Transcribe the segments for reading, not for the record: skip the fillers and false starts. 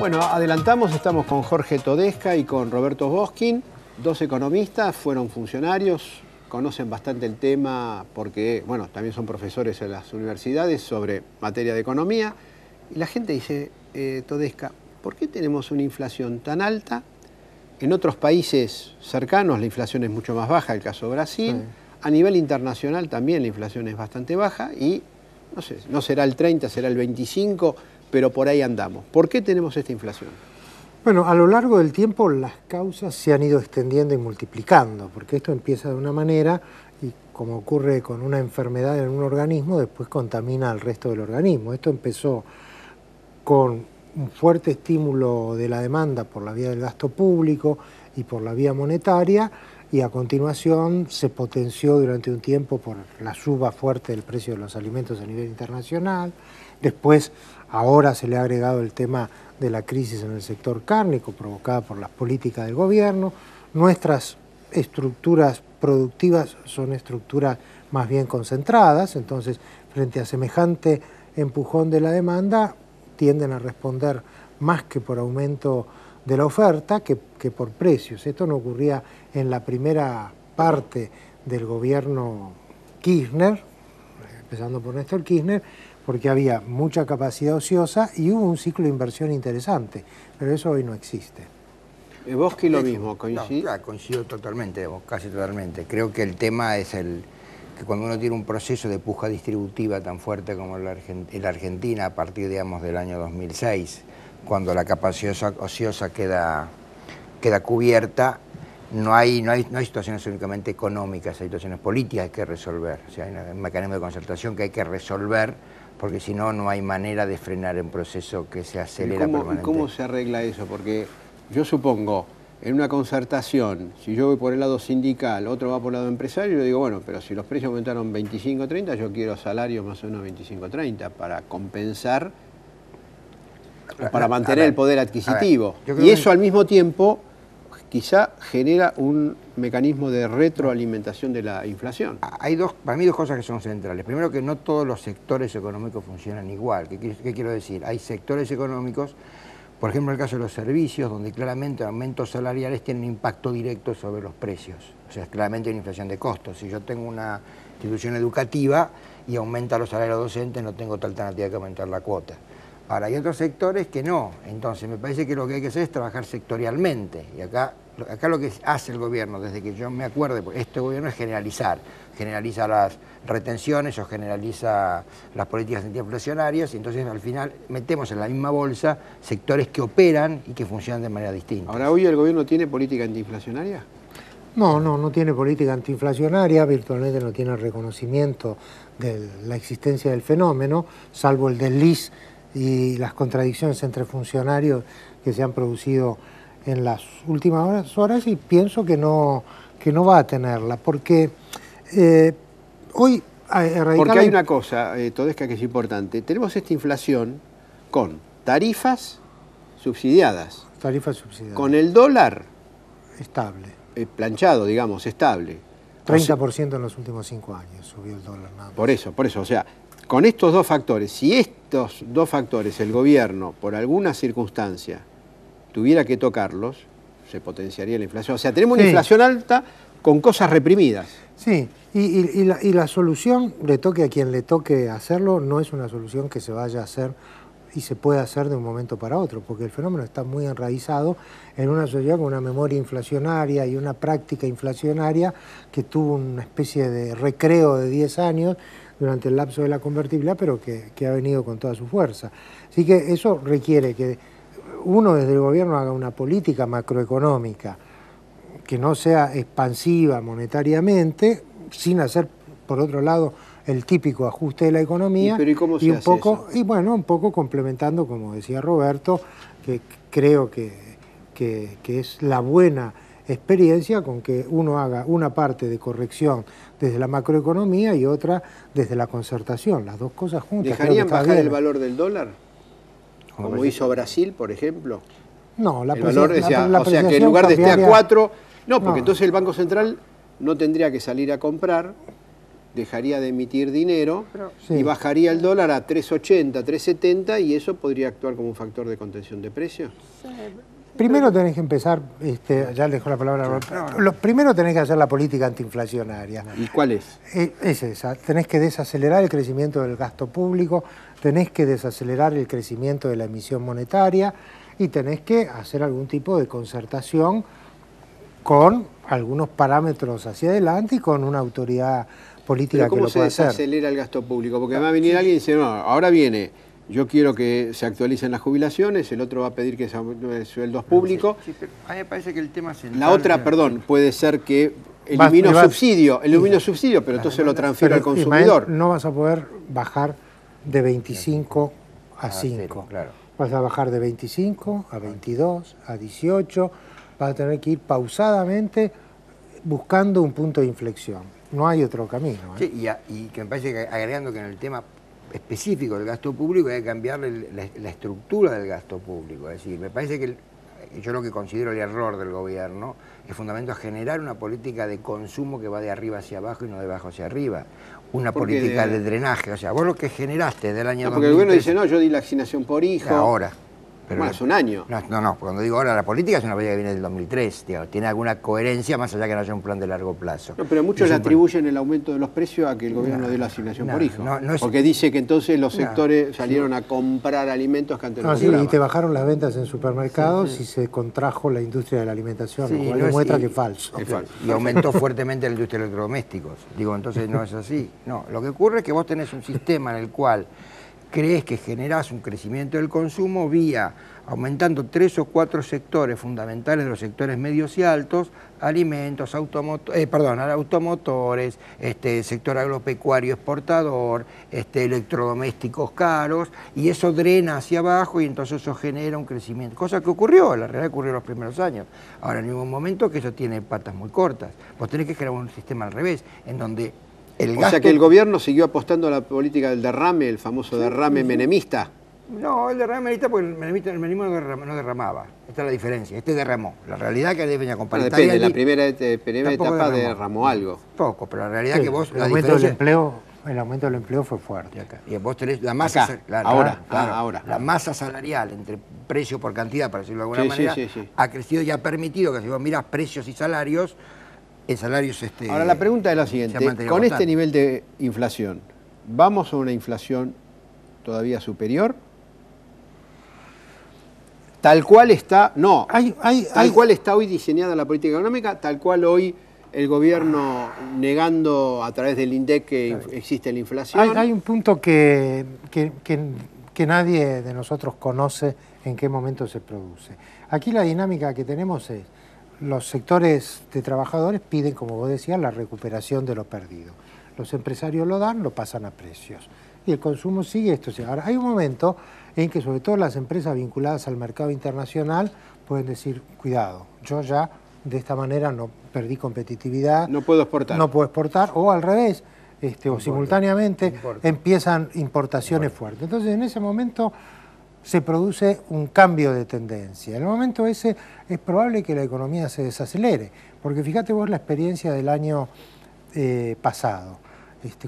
Bueno, adelantamos, estamos con Jorge Todesca y con Roberto Boskin, dos economistas, fueron funcionarios, conocen bastante el tema porque, bueno, también son profesores en las universidades sobre materia de economía. Y la gente dice, Todesca, ¿por qué tenemos una inflación tan alta? En otros países cercanos la inflación es mucho más baja, el caso de Brasil. Sí. A nivel internacional también la inflación es bastante baja y, no sé, no será el 30, será el 25, pero por ahí andamos. ¿Por qué tenemos esta inflación? Bueno, a lo largo del tiempo las causas se han ido extendiendo y multiplicando, porque esto empieza de una manera y como ocurre con una enfermedad en un organismo, después contamina al resto del organismo. Esto empezó con un fuerte estímulo de la demanda por la vía del gasto público y por la vía monetaria, y a continuación se potenció durante un tiempo por la suba fuerte del precio de los alimentos a nivel internacional. Después, ahora se le ha agregado el tema de la crisis en el sector cárnico provocada por las políticas del gobierno. Nuestras estructuras productivas son estructuras más bien concentradas, entonces frente a semejante empujón de la demanda tienden a responder más que por aumento de la oferta que por precios. Esto no ocurría en la primera parte del gobierno Kirchner, empezando por Néstor Kirchner, porque había mucha capacidad ociosa y hubo un ciclo de inversión interesante, pero eso hoy no existe. Boschi lo mismo, ¿coincide? No, coincido totalmente, casi totalmente. Creo que el tema es que cuando uno tiene un proceso de puja distributiva tan fuerte como en la Argentina a partir, digamos, del año 2006, cuando la capacidad ociosa queda cubierta, no hay situaciones únicamente económicas, hay situaciones políticas que hay que resolver. O sea, hay un mecanismo de concertación que hay que resolver, porque si no, no hay manera de frenar un proceso que se acelera permanentemente. ¿Cómo se arregla eso? Porque yo supongo, en una concertación, si yo voy por el lado sindical, otro va por el lado empresario, yo digo, bueno, pero si los precios aumentaron 25-30, yo quiero salarios más o menos 25-30 para compensar, para mantener el poder adquisitivo. Y eso al mismo tiempo quizá genera un mecanismo de retroalimentación de la inflación. Hay para mí dos cosas que son centrales. Primero, que no todos los sectores económicos funcionan igual. ¿Qué quiero decir? Hay sectores económicos, por ejemplo, en el caso de los servicios, donde claramente aumentos salariales tienen impacto directo sobre los precios. O sea, claramente hay una inflación de costos. Si yo tengo una institución educativa y aumenta los salarios docentes, no tengo otra alternativa que aumentar la cuota. Ahora, hay otros sectores que no. Entonces, me parece que lo que hay que hacer es trabajar sectorialmente. Y acá lo que hace el gobierno, desde que yo me acuerdo, este gobierno es generalizar. Generaliza las retenciones o generaliza las políticas antiinflacionarias, y entonces al final metemos en la misma bolsa sectores que operan y que funcionan de manera distinta. Ahora, ¿hoy el gobierno tiene política antiinflacionaria? No tiene política antiinflacionaria, virtualmente no tiene reconocimiento de la existencia del fenómeno, salvo el desliz y las contradicciones entre funcionarios que se han producido en las últimas horas, y pienso que no va a tenerla, porque hoy... Porque hay una cosa, Todesca, que es importante. Tenemos esta inflación con tarifas subsidiadas. Tarifas subsidiadas. Con el dólar... Estable. Planchado, digamos, estable. 30% en los últimos 5 años subió el dólar. Nada más. Por eso, o sea, con estos dos factores, si estos dos factores el gobierno, por alguna circunstancia, tuviera que tocarlos, se potenciaría la inflación. O sea, tenemos una inflación alta con cosas reprimidas. Sí, y la solución, le toque a quien le toque hacerlo, no es una solución que se vaya a hacer y se puede hacer de un momento para otro, porque el fenómeno está muy enraizado en una sociedad con una memoria inflacionaria y una práctica inflacionaria que tuvo una especie de recreo de 10 años durante el lapso de la convertibilidad, pero que ha venido con toda su fuerza. Así que eso requiere que uno desde el gobierno haga una política macroeconómica que no sea expansiva monetariamente, sin hacer, por otro lado, el típico ajuste de la economía. ¿Pero y cómo se hace eso? Y bueno, un poco complementando, como decía Roberto, que creo que es la buena experiencia con que uno haga una parte de corrección desde la macroeconomía y otra desde la concertación, las dos cosas juntas. ¿Dejarían bajar el valor del dólar? Como hizo Brasil, por ejemplo. No, el valor decía, o sea, que en lugar de estar a 4, no, porque entonces el Banco Central no tendría que salir a comprar dejaría de emitir dinero Sí. y bajaría el dólar a 3.80, 3.70 y eso podría actuar como un factor de contención de precios. Primero tenés que empezar, ya le dejo la palabra, primero tenés que hacer la política antiinflacionaria. ¿Y cuál es? Es esa, tenés que desacelerar el crecimiento del gasto público, tenés que desacelerar el crecimiento de la emisión monetaria y tenés que hacer algún tipo de concertación con algunos parámetros hacia adelante y con una autoridad política ¿Pero que lo cómo se pueda hacer. desacelera el gasto público? Porque va a venir alguien y dice, no, ahora viene, yo quiero que se actualicen las jubilaciones, el otro va a pedir que se aumenten sueldos públicos. Sí, pero a mí me parece que el tema central... La otra, perdón, puede ser que elimino subsidio, pero entonces lo transfiero al consumidor. No vas a poder bajar de 25 a 5. Claro. Vas a bajar de 25 a 22, a 18, vas a tener que ir pausadamente buscando un punto de inflexión. No hay otro camino. Sí, y que me parece que agregando que en el tema específico del gasto público hay que cambiar la estructura del gasto público. Es decir, me parece que yo lo que considero el error del gobierno es fundamental generar una política de consumo que va de arriba hacia abajo y no de abajo hacia arriba. Una política de drenaje. O sea, vos lo que generaste del año 2013... Porque el gobierno dice, no, yo di la asignación por hijo. Ahora. Pero bueno, es un año. No, cuando digo ahora la política es una política que viene del 2003, digamos, tiene alguna coherencia más allá que no haya un plan de largo plazo. No, pero muchos le atribuyen el aumento de los precios a que el gobierno dio la asignación por hijo. Porque dice que entonces los sectores salieron a comprar alimentos que antes no compraban. Y te bajaron las ventas en supermercados y se contrajo la industria de la alimentación, lo cual demuestra que es falso. Y aumentó fuertemente la industria de electrodomésticos. Digo, entonces no es así. No, lo que ocurre es que vos tenés un sistema en el cual crees que generás un crecimiento del consumo vía aumentando 3 o 4 sectores fundamentales de los sectores medios y altos, alimentos, automotores, sector agropecuario exportador, electrodomésticos caros, y eso drena hacia abajo y entonces eso genera un crecimiento. Cosa que ocurrió, la realidad ocurrió en los primeros años. Ahora, en un momento que eso tiene patas muy cortas. Vos tenés que crear un sistema al revés, en donde el gasto... O sea que el gobierno siguió apostando a la política del derrame, el famoso derrame menemista. No, el derrame menemista porque el menemismo no derramaba. Esta es la diferencia. Derramó. La realidad que venía con Bueno, depende, la primera etapa derramó algo. Poco, pero la realidad que vos... El aumento del empleo fue fuerte acá. Y vos tenés la masa... Ahora. La masa salarial entre precio por cantidad, para decirlo de alguna manera, ha crecido y ha permitido que si vos mirás precios y salarios, el salario es Ahora la pregunta es la siguiente. Con este nivel de inflación, ¿vamos a una inflación todavía superior? Tal cual está, tal cual está hoy diseñada la política económica, tal cual hoy el gobierno negando a través del INDEC que existe la inflación. Hay un punto que nadie de nosotros conoce en qué momento se produce. Aquí la dinámica que tenemos es, los sectores de trabajadores piden, como vos decías, la recuperación de lo perdido. Los empresarios lo dan, lo pasan a precios. Y el consumo sigue esto. Ahora, hay un momento en que sobre todo las empresas vinculadas al mercado internacional pueden decir, cuidado, yo ya de esta manera no perdí competitividad. No puedo exportar. No puedo exportar, o al revés, o simultáneamente empiezan importaciones fuertes. Entonces en ese momento se produce un cambio de tendencia. En el momento ese es probable que la economía se desacelere, porque fíjate vos la experiencia del año pasado.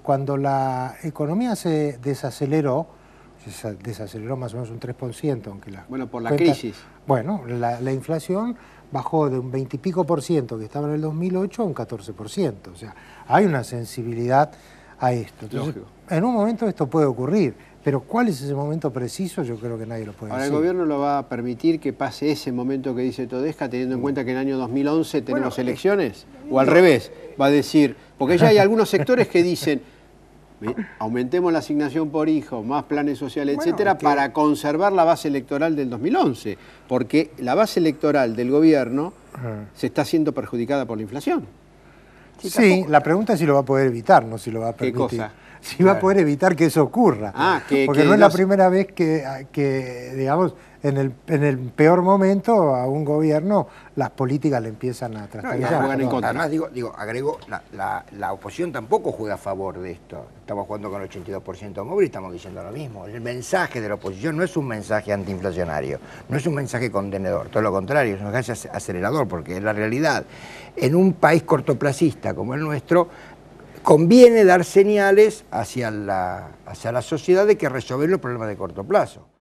Cuando la economía se desaceleró más o menos un 3%, aunque por la crisis. Bueno, la inflación bajó de un 20 y pico por ciento que estaba en el 2008 a un 14%. O sea, hay una sensibilidad a esto. Entonces, en un momento esto puede ocurrir, pero ¿cuál es ese momento preciso? Yo creo que nadie lo puede decir. Ahora, ¿el gobierno lo va a permitir que pase ese momento que dice Todesca, teniendo en cuenta que en el año 2011 tenemos elecciones? ¿O al revés? Va a decir, porque ya hay algunos sectores que dicen, aumentemos la asignación por hijo, más planes sociales, etcétera, para conservar la base electoral del 2011, porque la base electoral del gobierno se está siendo perjudicada por la inflación. Sí, la pregunta es si lo va a poder evitar, no si lo va a permitir. ¿Qué cosa? Si va a poder evitar que eso ocurra. Porque no es la primera vez que digamos, en el peor momento a un gobierno las políticas le empiezan a trastornar. Además, agrego, la oposición tampoco juega a favor de esto. Estamos jugando con el 82% móvil y estamos diciendo lo mismo. El mensaje de la oposición no es un mensaje antiinflacionario, no es un mensaje contenedor, todo lo contrario, es un mensaje acelerador, porque en la realidad, en un país cortoplacista como el nuestro, conviene dar señales hacia la sociedad de que resolver los problemas de corto plazo.